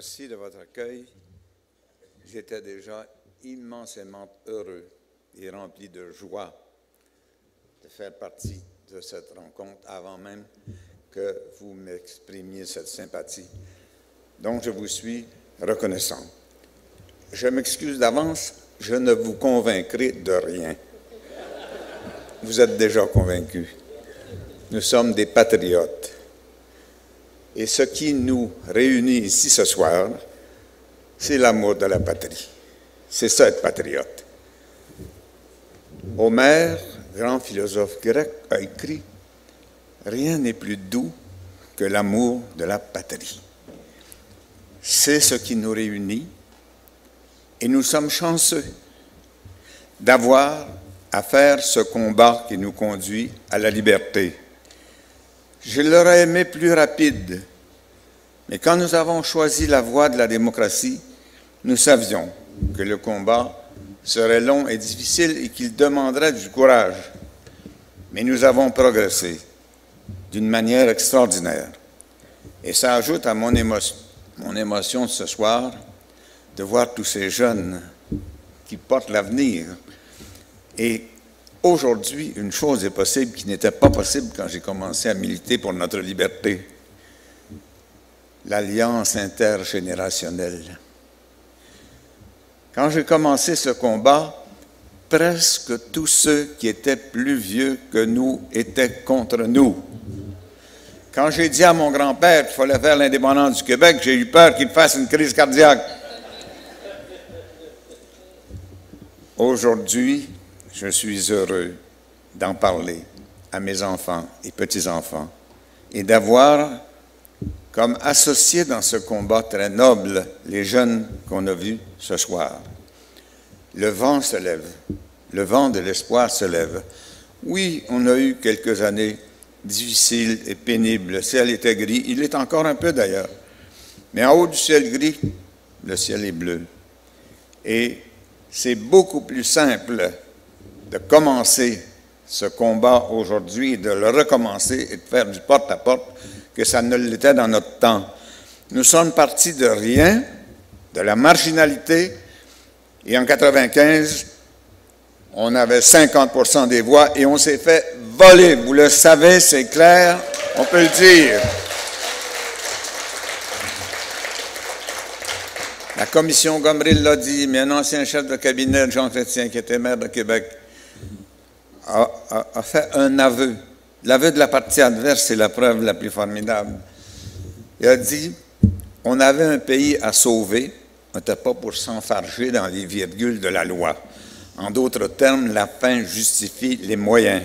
Merci de votre accueil. J'étais déjà immensément heureux et rempli de joie de faire partie de cette rencontre avant même que vous m'exprimiez cette sympathie. Donc, je vous suis reconnaissant. Je m'excuse d'avance, je ne vous convaincrai de rien. Vous êtes déjà convaincus. Nous sommes des patriotes. Et ce qui nous réunit ici ce soir, c'est l'amour de la patrie. C'est ça être patriote. Homère, grand philosophe grec, a écrit « Rien n'est plus doux que l'amour de la patrie ». C'est ce qui nous réunit et nous sommes chanceux d'avoir à faire ce combat qui nous conduit à la liberté. Je l'aurais aimé plus rapide, mais quand nous avons choisi la voie de la démocratie, nous savions que le combat serait long et difficile et qu'il demanderait du courage. Mais nous avons progressé d'une manière extraordinaire. Et ça ajoute à mon émotion de ce soir de voir tous ces jeunes qui portent l'avenir. Et aujourd'hui, une chose est possible qui n'était pas possible quand j'ai commencé à militer pour notre liberté. L'alliance intergénérationnelle. Quand j'ai commencé ce combat, presque tous ceux qui étaient plus vieux que nous étaient contre nous. Quand j'ai dit à mon grand-père qu'il fallait faire l'indépendance du Québec, j'ai eu peur qu'il fasse une crise cardiaque. Aujourd'hui, je suis heureux d'en parler à mes enfants et petits-enfants et d'avoir comme associés dans ce combat très noble les jeunes qu'on a vus ce soir. Le vent se lève, le vent de l'espoir se lève. Oui, on a eu quelques années difficiles et pénibles. Le ciel était gris, il est encore un peu d'ailleurs. Mais en haut du ciel gris, le ciel est bleu. Et c'est beaucoup plus simple de commencer ce combat aujourd'hui, de le recommencer et de faire du porte-à-porte que ça ne l'était dans notre temps. Nous sommes partis de rien, de la marginalité, et en 1995, on avait 50% des voix et on s'est fait voler. Vous le savez, c'est clair, on peut le dire. La commission Gomeril l'a dit, mais un ancien chef de cabinet, Jean Chrétien, qui était maire de Québec, a fait un aveu. L'aveu de la partie adverse, c'est la preuve la plus formidable. Il a dit, on avait un pays à sauver, on n'était pas pour s'enfarger dans les virgules de la loi. En d'autres termes, la fin justifie les moyens.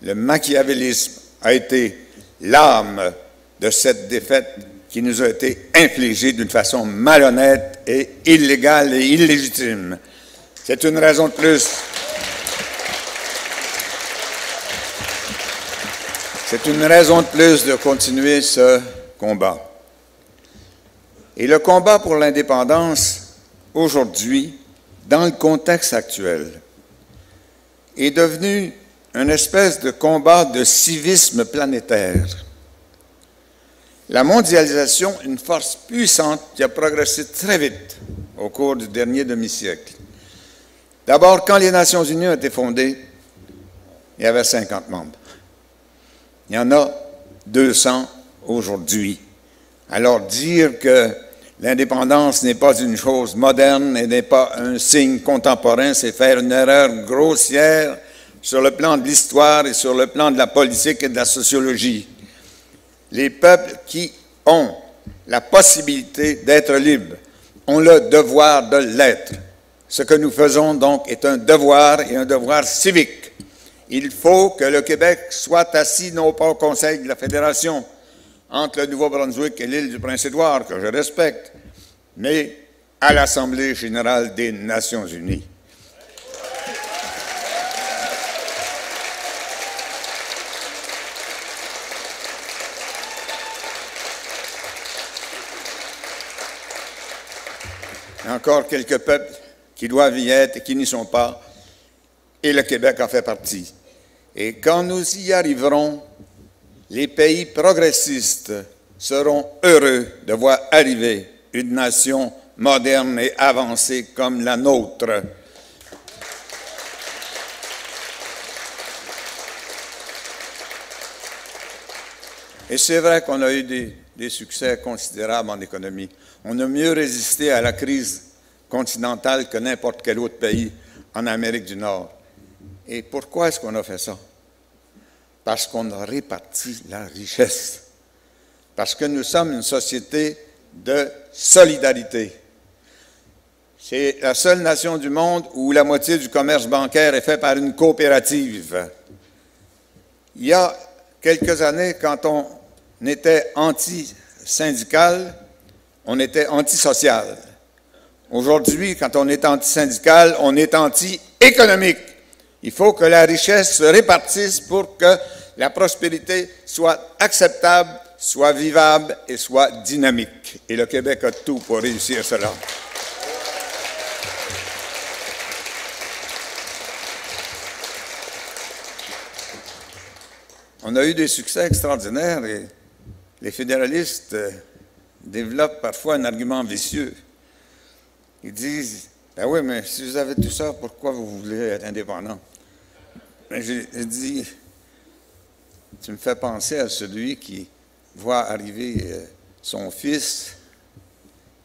Le machiavélisme a été l'âme de cette défaite qui nous a été infligée d'une façon malhonnête et illégale et illégitime. C'est une raison de plus. C'est une raison de plus de continuer ce combat. Et le combat pour l'indépendance, aujourd'hui, dans le contexte actuel, est devenu une espèce de combat de civisme planétaire. La mondialisation, une force puissante qui a progressé très vite au cours du dernier demi-siècle. D'abord, quand les Nations unies ont été fondées, il y avait 50 membres. Il y en a 200 aujourd'hui. Alors dire que l'indépendance n'est pas une chose moderne et n'est pas un signe contemporain, c'est faire une erreur grossière sur le plan de l'histoire et sur le plan de la politique et de la sociologie. Les peuples qui ont la possibilité d'être libres ont le devoir de l'être. Ce que nous faisons donc est un devoir et un devoir civique. Il faut que le Québec soit assis non pas au Conseil de la Fédération, entre le Nouveau-Brunswick et l'île du Prince-Édouard, que je respecte, mais à l'Assemblée générale des Nations unies. Il y a encore quelques peuples qui doivent y être et qui n'y sont pas, et le Québec en fait partie. Et quand nous y arriverons, les pays progressistes seront heureux de voir arriver une nation moderne et avancée comme la nôtre. Et c'est vrai qu'on a eu des succès considérables en économie. On a mieux résisté à la crise continentale que n'importe quel autre pays en Amérique du Nord. Et pourquoi est-ce qu'on a fait ça? Parce qu'on a réparti la richesse. Parce que nous sommes une société de solidarité. C'est la seule nation du monde où la moitié du commerce bancaire est fait par une coopérative. Il y a quelques années, quand on était anti-syndical, on était antisocial. Aujourd'hui, quand on est anti-syndical, on est anti-économique. Il faut que la richesse se répartisse pour que la prospérité soit acceptable, soit vivable et soit dynamique. Et le Québec a tout pour réussir cela. On a eu des succès extraordinaires et les fédéralistes développent parfois un argument vicieux. Ils disent, ben oui, mais si vous avez tout ça, pourquoi vous voulez être indépendant? J'ai dit, tu me fais penser à celui qui voit arriver son fils,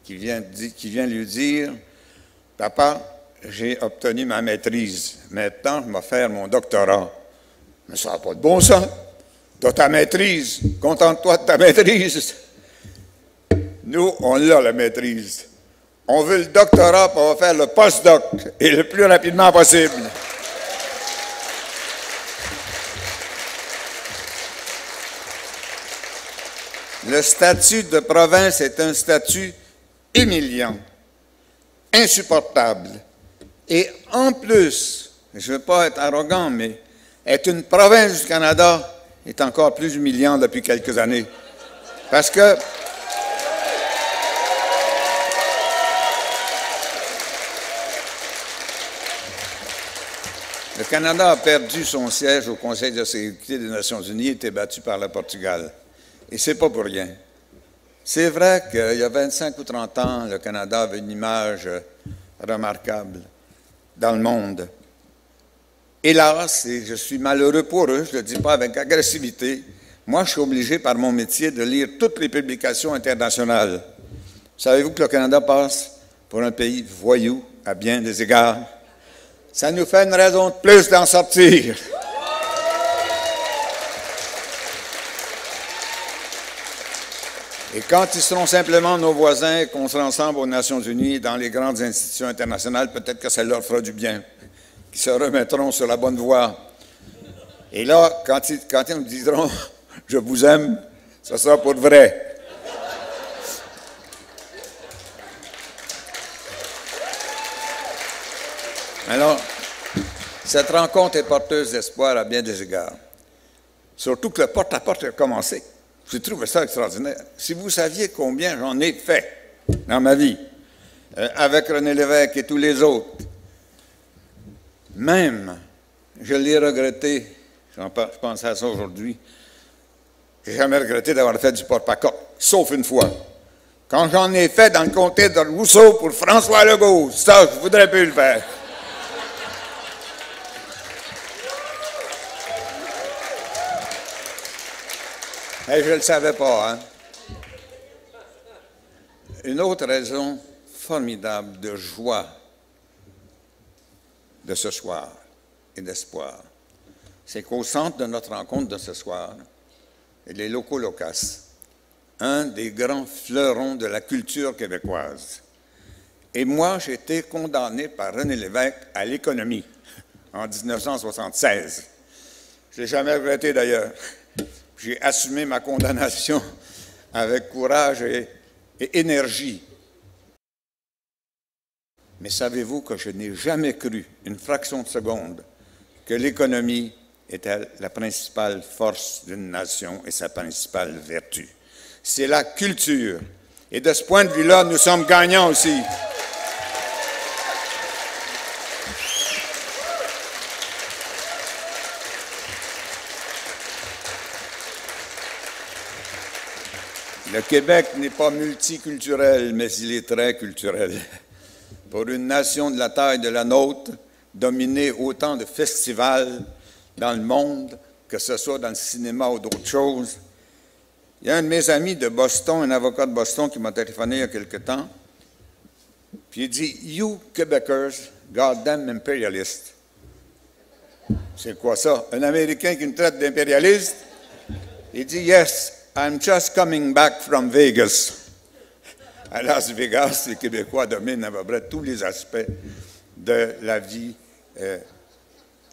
qui vient lui dire, « Papa, j'ai obtenu ma maîtrise. Maintenant, je vais faire mon doctorat. » Mais ça n'a pas de bon sens. Tu as ta maîtrise. Contente-toi de ta maîtrise. Nous, on l'a, la maîtrise. On veut le doctorat, puis on va faire le post-doc, et le plus rapidement possible. Le statut de province est un statut humiliant, insupportable. Et en plus, je ne veux pas être arrogant, mais être une province du Canada est encore plus humiliant depuis quelques années. Parce que le Canada a perdu son siège au Conseil de sécurité des Nations unies et été battu par le Portugal. Et ce n'est pas pour rien. C'est vrai qu'il y a 25 ou 30 ans, le Canada avait une image remarquable dans le monde. Hélas, et je suis malheureux pour eux, je ne le dis pas avec agressivité, moi je suis obligé par mon métier de lire toutes les publications internationales. Savez-vous que le Canada passe pour un pays voyou à bien des égards? Ça nous fait une raison de plus d'en sortir. Et quand ils seront simplement nos voisins et qu'on sera ensemble aux Nations unies, dans les grandes institutions internationales, peut-être que ça leur fera du bien, qu'ils se remettront sur la bonne voie. Et là, quand ils me diront « je vous aime », ça sera pour vrai. Alors, cette rencontre est porteuse d'espoir à bien des égards. Surtout que le porte-à-porte a commencé. J'ai trouvé ça extraordinaire. Si vous saviez combien j'en ai fait dans ma vie, avec René Lévesque et tous les autres, même, je l'ai regretté, je pensais à ça aujourd'hui, j'ai jamais regretté d'avoir fait du porte-à-porte, sauf une fois. Quand j'en ai fait dans le comté de Rousseau pour François Legault, ça, je voudrais plus le faire. Et je ne le savais pas, hein? Une autre raison formidable de joie de ce soir et d'espoir, c'est qu'au centre de notre rencontre de ce soir, il y a les locaux loquaces, un des grands fleurons de la culture québécoise. Et moi, j'ai été condamné par René Lévesque à l'économie en 1976. Je ne l'ai jamais regretté d'ailleurs. J'ai assumé ma condamnation avec courage et énergie. Mais savez-vous que je n'ai jamais cru, une fraction de seconde, que l'économie était la principale force d'une nation et sa principale vertu. C'est la culture. Et de ce point de vue-là, nous sommes gagnants aussi. Le Québec n'est pas multiculturel, mais il est très culturel. Pour une nation de la taille de la nôtre, dominer autant de festivals dans le monde, que ce soit dans le cinéma ou d'autres choses. Il y a un de mes amis de Boston, un avocat de Boston, qui m'a téléphoné il y a quelque temps, puis il dit « You Québécois, goddamn impérialiste ». C'est quoi ça? Un Américain qui me traite d'impérialiste? Il dit « Yes, I'm just coming back from Vegas ». À Las Vegas, les Québécois dominent à peu près tous les aspects de la vie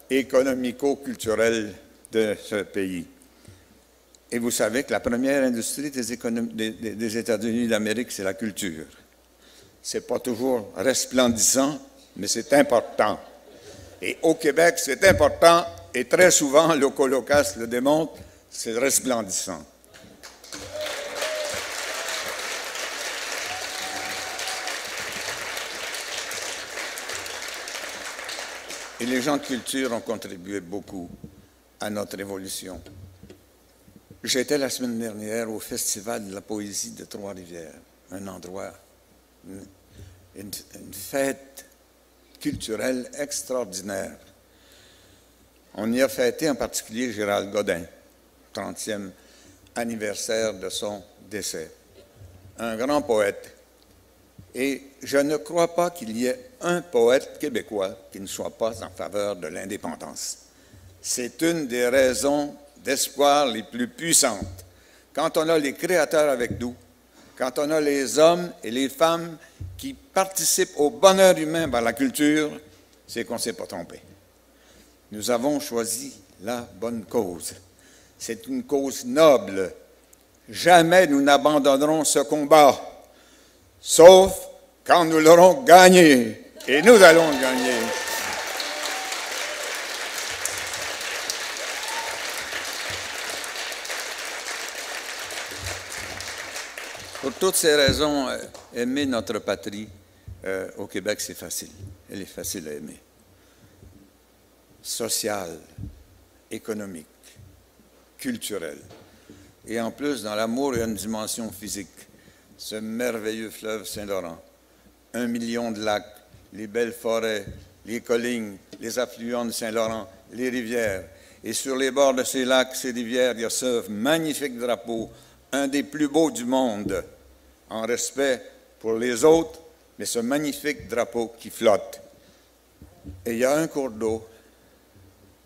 économico-culturelle de ce pays. Et vous savez que la première industrie des États-Unis d'Amérique, c'est la culture. Ce n'est pas toujours resplendissant, mais c'est important. Et au Québec, c'est important, et très souvent, l'Ocolocas le démontre, c'est resplendissant. Et les gens de culture ont contribué beaucoup à notre évolution. J'étais la semaine dernière au Festival de la poésie de Trois-Rivières, un endroit, une fête culturelle extraordinaire. On y a fêté en particulier Gérald Godin, 30e anniversaire de son décès. Un grand poète. Et je ne crois pas qu'il y ait un poète québécois qui ne soit pas en faveur de l'indépendance. C'est une des raisons d'espoir les plus puissantes. Quand on a les créateurs avec nous, quand on a les hommes et les femmes qui participent au bonheur humain par la culture, c'est qu'on ne s'est pas trompé. Nous avons choisi la bonne cause. C'est une cause noble. Jamais nous n'abandonnerons ce combat, sauf quand nous l'aurons gagné. Et nous allons le gagner. Pour toutes ces raisons, aimer notre patrie au Québec, c'est facile. Elle est facile à aimer. Sociale, économique, culturelle. Et en plus, dans l'amour, il y a une dimension physique. Ce merveilleux fleuve Saint-Laurent, 1 million de lacs, les belles forêts, les collines, les affluents de Saint-Laurent, les rivières. Et sur les bords de ces lacs, ces rivières, il y a ce magnifique drapeau, un des plus beaux du monde, en respect pour les autres, mais ce magnifique drapeau qui flotte. Et il y a un cours d'eau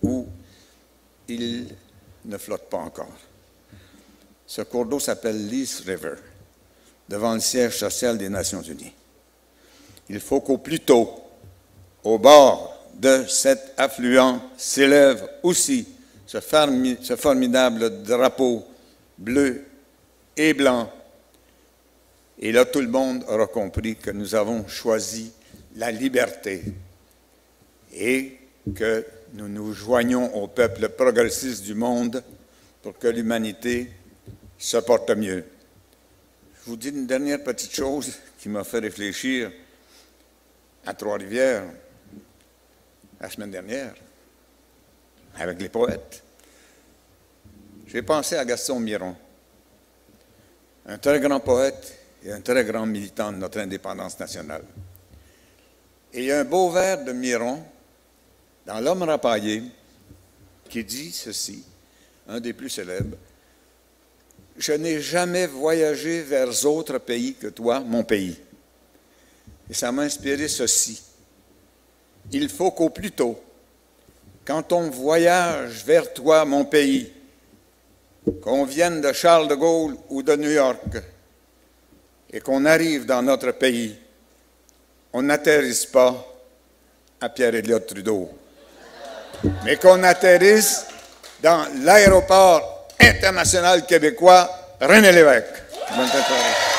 où il ne flotte pas encore. Ce cours d'eau s'appelle l'East River, devant le siège social des Nations Unies. Il faut qu'au plus tôt, au bord de cet affluent, s'élève aussi ce formidable drapeau bleu et blanc. Et là, tout le monde aura compris que nous avons choisi la liberté et que nous nous joignons au peuple progressiste du monde pour que l'humanité se porte mieux. Je vous dis une dernière petite chose qui m'a fait réfléchir à Trois-Rivières la semaine dernière, avec les poètes. J'ai pensé à Gaston Miron, un très grand poète et un très grand militant de notre indépendance nationale. Et il y a un beau vers de Miron, dans L'Homme rapaillé, qui dit ceci, un des plus célèbres: « Je n'ai jamais voyagé vers autre pays que toi, mon pays. » Et ça m'a inspiré ceci. Il faut qu'au plus tôt, quand on voyage vers toi, mon pays, qu'on vienne de Charles de Gaulle ou de New York, et qu'on arrive dans notre pays, on n'atterrisse pas à Pierre-Éliott Trudeau, mais qu'on atterrisse dans l'aéroport international québécois René Lévesque. Bonne soirée.